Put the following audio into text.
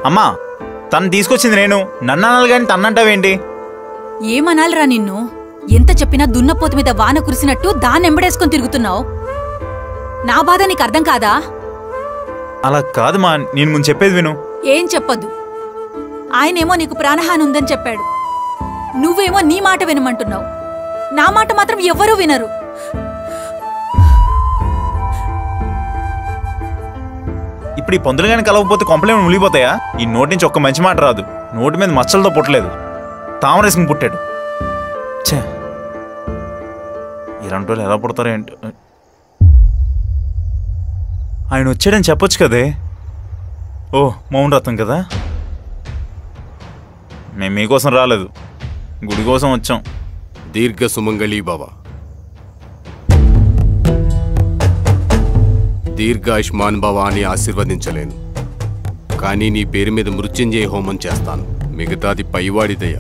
అమ్మా తను తీసుకొచ్చింది నేను, నన్ను అనాలి కానీ తన్నంటావేంటి? ఏమనాలిరా నిన్ను? ఎంత చెప్పినా దున్నపోతు మీద వాన కురిసినట్టు దాన్ని ఎంబడేసుకొని తిరుగుతున్నావు. నా బాధ నీకు అర్థం కాదా? అలా కాదు మా, నేను ముందు చెప్పేది విను. ఏం చెప్పొద్దు. ఆయనేమో నీకు ప్రాణహాని ఉందని చెప్పాడు, నువ్వేమో నీ మాట వినమంటున్నావు. నా మాట మాత్రం ఎవ్వరూ వినరు. ఇప్పుడు ఈ పందులు కానీ కలవకపోతే కొంపలేమో మునిగిపోతాయా? ఈ నోటి నుంచి ఒక్క మంచి మాట రాదు. నోటి మీద మచ్చలతో పుట్టలేదు, తామరేసుకుని పుట్టాడు. ఛే, ఇలాంటి వాళ్ళు ఎలా పుడతారో ఏంటో. ఆయన వచ్చాడని చెప్పొచ్చు కదే. ఓ మౌన రథం కదా. మేము మీకోసం రాలేదు, గుడి కోసం వచ్చాం. దీర్ఘ సుమంగళీ భవ. దీర్ఘాయుష్మాన్ భవ అని ఆశీర్వదించలేను, కానీ నీ పేరు మీద మృత్యుంజయ హోమం చేస్తాను. మిగతాది పైవాడి దయ.